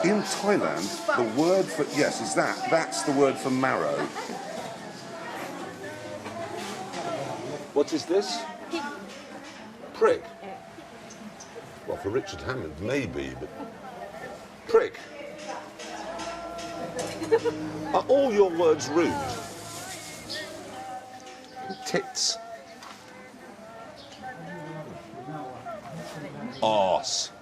In Thailand, the word for... Yes, is that. That's the word for marrow. What is this? Prick. Well, for Richard Hammond, maybe, but... Prick. Are all your words rude? Tits. Arse.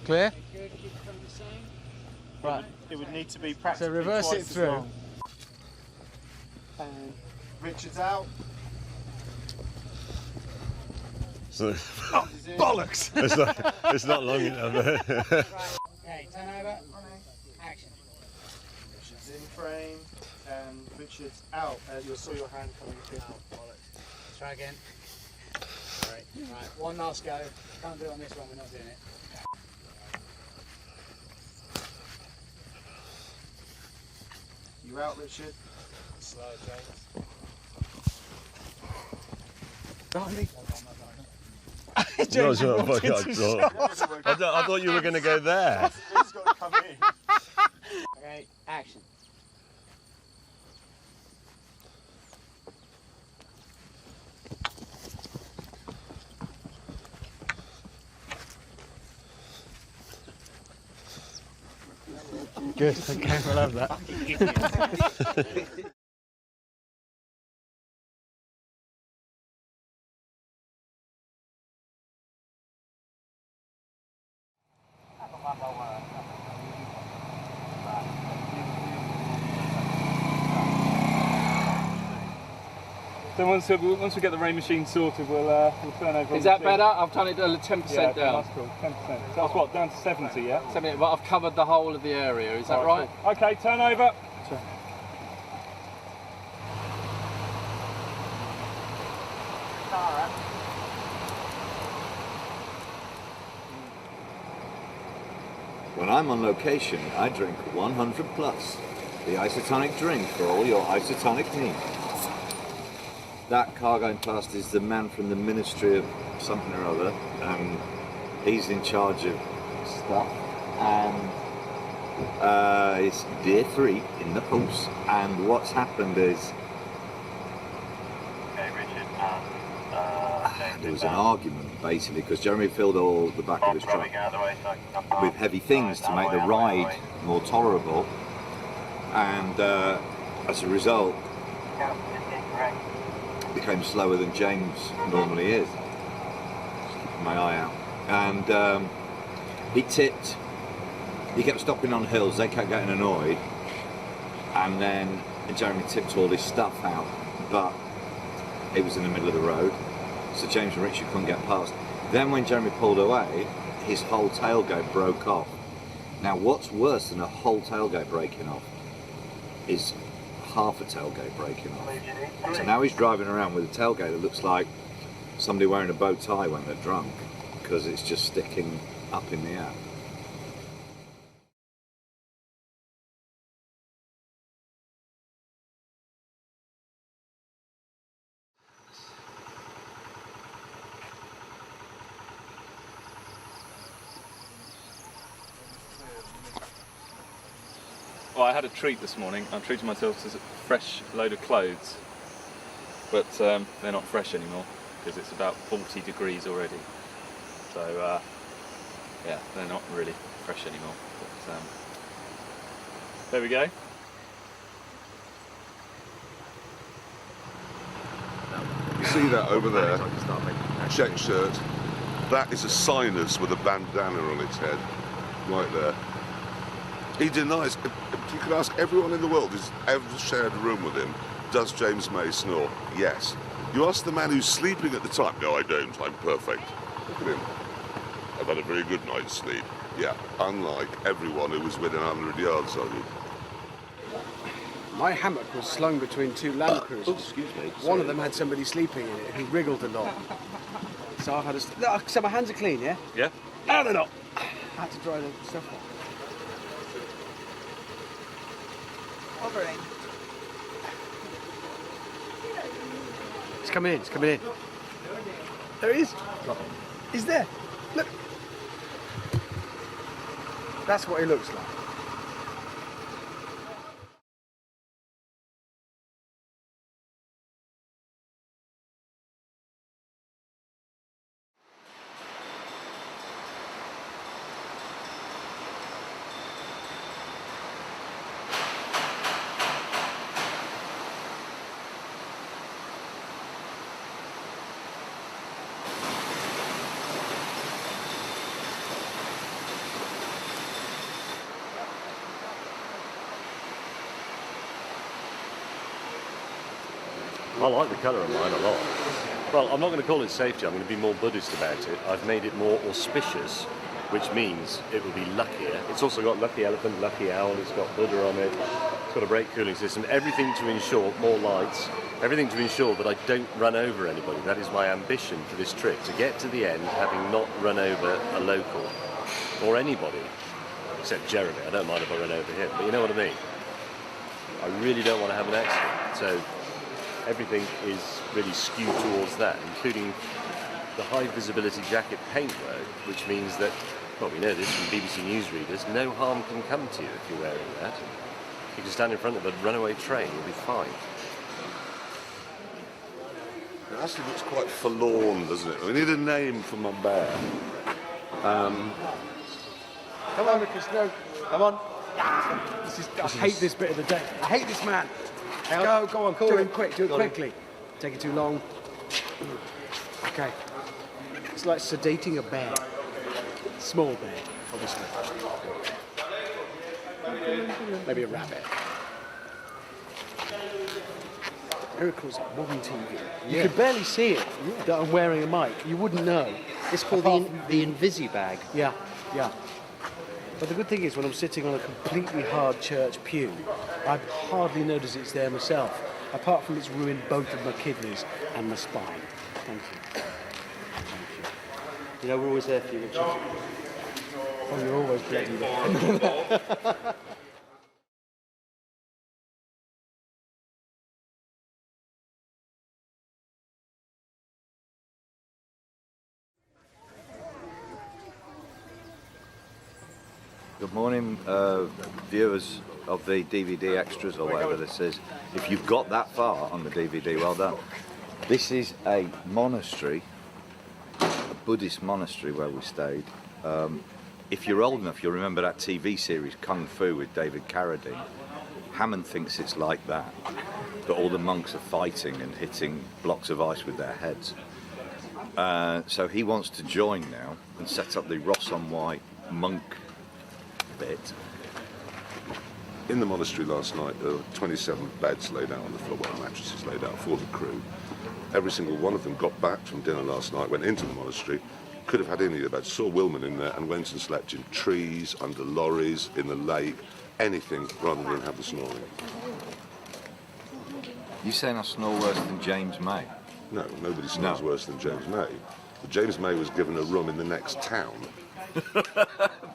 Clear? Good, keep it from the same. Right. It would need to be practically So reverse twice it as through. long. And Richard's out. So, Bollocks! it's not long enough. Okay, turn over. Action. Richard's in frame. And Richard's out. You saw your hand coming through. Try again. Right, one last go. Can't do it on this one, we're not doing it. You out, Richard. Slow, James. No, so I thought you were going to go there. He's got to come in. Okay, action. Good, okay, we'll have that. So once we get the rain machine sorted, we'll turn over. Is that better? I've done it 10% Yeah, down. that's cool. 10%. So that's what, down to 70, yeah? 70, but I've covered the whole of the area. Is that right? Cool. Okay, turn over. When I'm on location, I drink 100 plus, the isotonic drink for all your isotonic needs. That car going past is the man from the Ministry of something or other, and he's in charge of stuff, and it's day 3 in the post, and what's happened is there was an argument basically because Jeremy filled all the back of his truck with heavy things to make the ride more tolerable, and as a result became slower than James normally is. Just keeping my eye out. And he tipped, he kept stopping on hills, they kept getting annoyed, and then Jeremy tipped all his stuff out, but it was in the middle of the road, so James and Richard couldn't get past. Then when Jeremy pulled away, his whole tailgate broke off. Now what's worse than a whole tailgate breaking off is half a tailgate breaking off. So now he's driving around with a tailgate that looks like somebody wearing a bow tie when they're drunk, because it's just sticking up in the air. Well, I had a treat this morning. I treated myself to a fresh load of clothes, but they're not fresh anymore because it's about 40 degrees already. So yeah, they're not really fresh anymore. But there we go. You see that over there? Check shirt. That is a sinus with a bandana on its head, right there. He denies. You could ask everyone in the world who's ever shared a room with him, does James May snore? Yes. You ask the man who's sleeping at the time, no I don't, I'm perfect. Look at him. I've had a very good night's sleep. Yeah, unlike everyone who was within 100 yards of you. My hammock was slung between 2 Land Cruisers. Oh, excuse me. One of them had somebody sleeping in it who wriggled a lot. So I've had a... So my hands are clean, yeah? Yeah. No, they're not. I had to dry the stuff off. Hovering. It's coming in, it's coming in. There he is. He's there. Look. That's what he looks like. I like the colour of mine a lot. Well, I'm not going to call it safety, I'm going to be more Buddhist about it. I've made it more auspicious, which means it will be luckier. It's also got lucky elephant, lucky owl, it's got Buddha on it, it's got a brake cooling system, everything to ensure, more lights, everything to ensure that I don't run over anybody. That is my ambition for this trip, to get to the end having not run over a local or anybody, except Jeremy. I don't mind if I run over him, but you know what I mean. I really don't want to have an accident, so everything is really skewed towards that, including the high visibility jacket paintwork, which means that, well, we know this from BBC News readers, no harm can come to you if you're wearing that. You can stand in front of a runaway train, you'll be fine. It actually looks quite forlorn, doesn't it? We need a name for my bear. Come on, Lucas, no. Come on. I hate this bit of the day. I hate this man. Go on, do it quick, do it quickly. Take it too long. Okay. It's like sedating a bear. Small bear, obviously. Maybe a rabbit. Miracles on TV. You could barely see it that I'm wearing a mic. You wouldn't know. It's called the Invisibag. Yeah, yeah. But the good thing is, when I'm sitting on a completely hard church pew, I hardly notice it's there myself, apart from it's ruined both of my kidneys and my spine. Thank you. Thank you. You know, we're always there for you, Richard. Oh, you're always bloody there. Good morning, viewers of the DVD extras or whatever this is. If you've got that far on the DVD, well done. This is a monastery, a Buddhist monastery where we stayed. If you're old enough, you'll remember that TV series Kung Fu with David Carradine. Hammond thinks it's like that, but all the monks are fighting and hitting blocks of ice with their heads. So he wants to join now and set up the Ross on White monk bit. In the monastery last night, there were 27 beds laid out on the floor, well, mattresses laid out for the crew. Every single one of them got back from dinner last night, went into the monastery, could have had any of the beds, saw Wilman in there and went and slept in trees, under lorries, in the lake, anything rather than have the snoring. You saying I snore worse than James May? No, nobody snores worse than James May. But James May was given a room in the next town.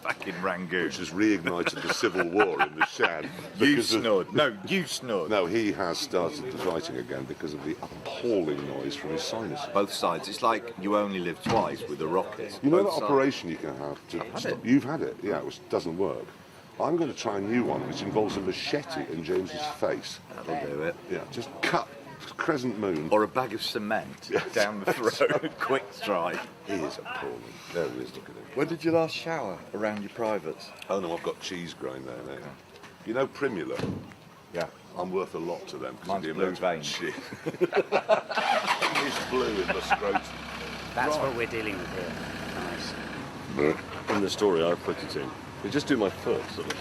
Back in Rangoon. Which has reignited the civil war in the Shan. You snored. No, you snored. No, he has started the fighting again because of the appalling noise from his sinuses. Both sides. It's like You Only Live Twice with the Rockets. You know Both that sides. operation you can have to stop? You've had it, yeah, which doesn't work. I'm going to try a new one which involves a machete in James's face. That'll do it. Yeah, just cut crescent moon. Or a bag of cement down the throat. Quick strike. He is appalling. There he is, look at him. When did you last shower around your privates? Oh no, I've got cheese growing there now. You know Primula? Yeah. I'm worth a lot to them. Mine's the blue amount of vein. shit. It's blue in the scrotum. That's what we're dealing with here. Nice. In the story I put it in, we just do my foot, sort of.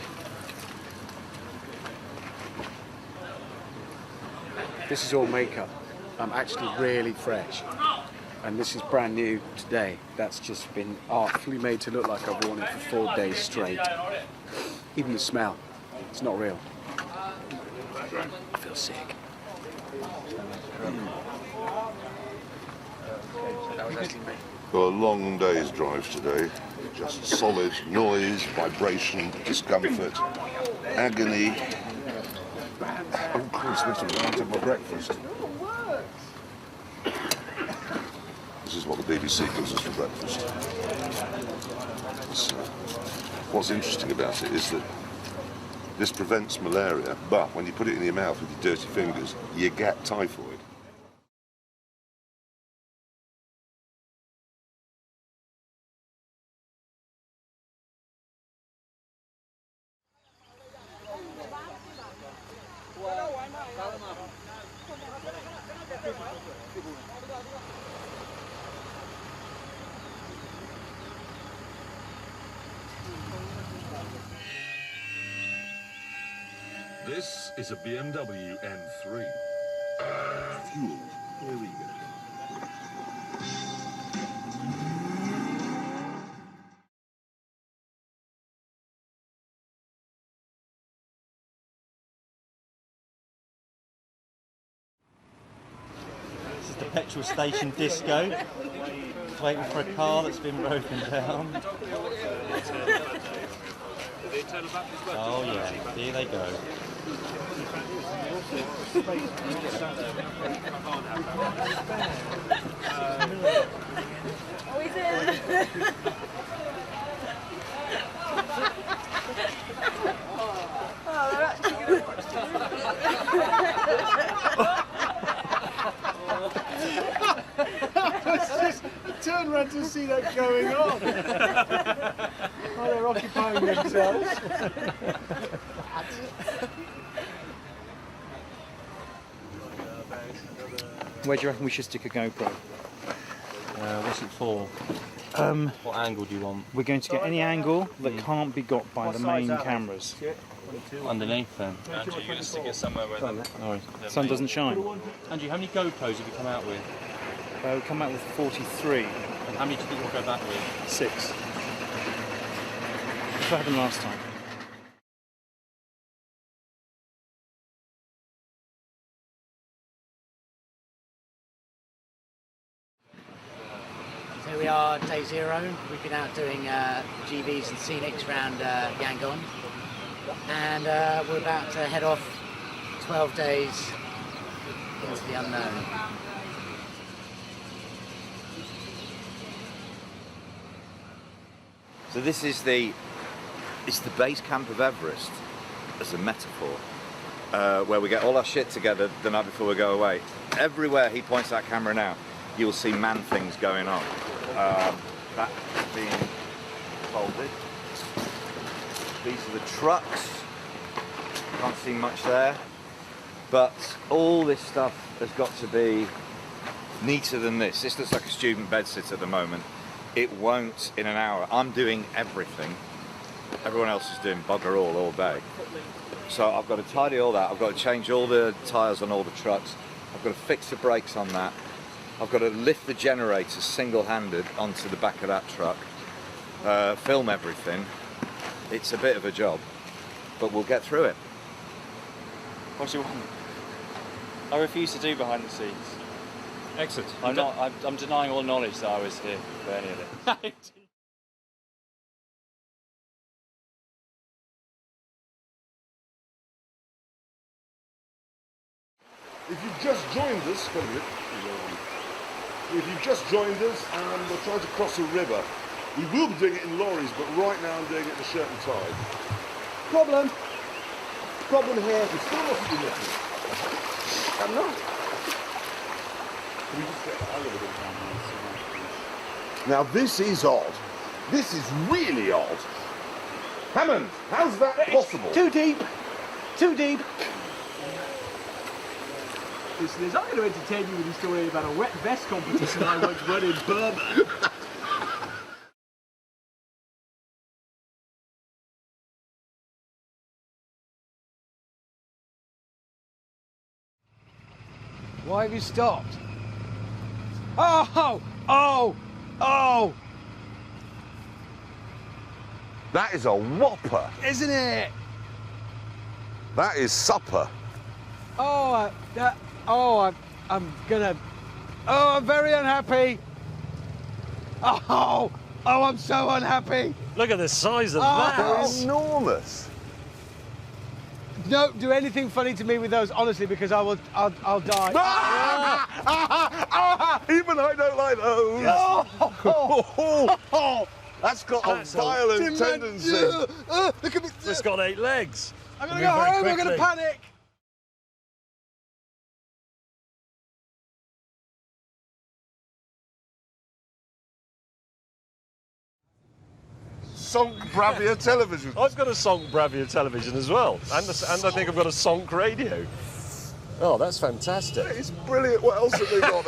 This is all makeup. I'm actually really fresh. And this is brand new today. That's just been artfully made to look like I've worn it for 4 days straight. Even the smell, it's not real. I feel sick. Got a long day's drive today. Just solid noise, vibration, discomfort, agony. Oh, Christ, I want to have my breakfast. This is what the BBC gives us for breakfast. What's interesting about it is that this prevents malaria, but when you put it in your mouth with your dirty fingers, you get typhoid. This is a BMW M3. Fuel. Here we go. This is the petrol station disco. Waiting for a car that's been broken down. Oh yeah, here they go. Oh, is it? Oh, they're actually Turn around to see that going on. Oh, they're occupying themselves. Where do you reckon we should stick a GoPro? What's it for? What angle do you want? We're going to get any angle that can't be got by the main cameras. Underneath then. Andrew, you're going to stick it somewhere where the Sun doesn't shine. Andrew, how many GoPros have you come out with? We come out with 43. And how many do you think we'll go back with? 6. That's what happened last time. So we are day 0. We've been out doing GVs and scenics around Yangon, and we're about to head off 12 days into the unknown. So this is it's the base camp of Everest, as a metaphor, where we get all our shit together the night before we go away. Everywhere he points that camera now, you'll see man things going on. That being folded. These are the trucks. Can't see much there. But all this stuff has got to be neater than this. This looks like a student bedsit at the moment. It won't in an hour. I'm doing everything. Everyone else is doing bugger all day. So I've got to tidy all that. I've got to change all the tyres on all the trucks. I've got to fix the brakes on that. I've got to lift the generator single-handed onto the back of that truck. Film everything. It's a bit of a job, but we'll get through it. What do you want? I refuse to do behind the scenes. Excellent. I'm denying all knowledge that I was here for any of it. If you've just joined us, and we're trying to cross a river, we will be doing it in lorries, but right now I'm doing it in a certain tide. Problem here. We're still not to be looking. I'm not. Can we just get that a little bit down here? Now this is odd. This is really odd. Hammond, how's that possible? Too deep. Too deep. Listeners, I'm going to entertain you with a story about a wet vest competition I once won in Burma. Why have you stopped? Oh! That is a whopper. Isn't it? That is supper. I'm very unhappy. Oh, I'm so unhappy. Look at the size of They're enormous. Don't do anything funny to me with those, honestly, because I'll die. Even I don't like those. That's got a violent tendency. Look at me. It's got 8 legs. I'm going to go home, I'm going to panic. Sonk Bravia television. I've got a Sonk Bravia television as well, and I think I've got a Sonk radio. Oh, that's fantastic. It's brilliant. What else have they got?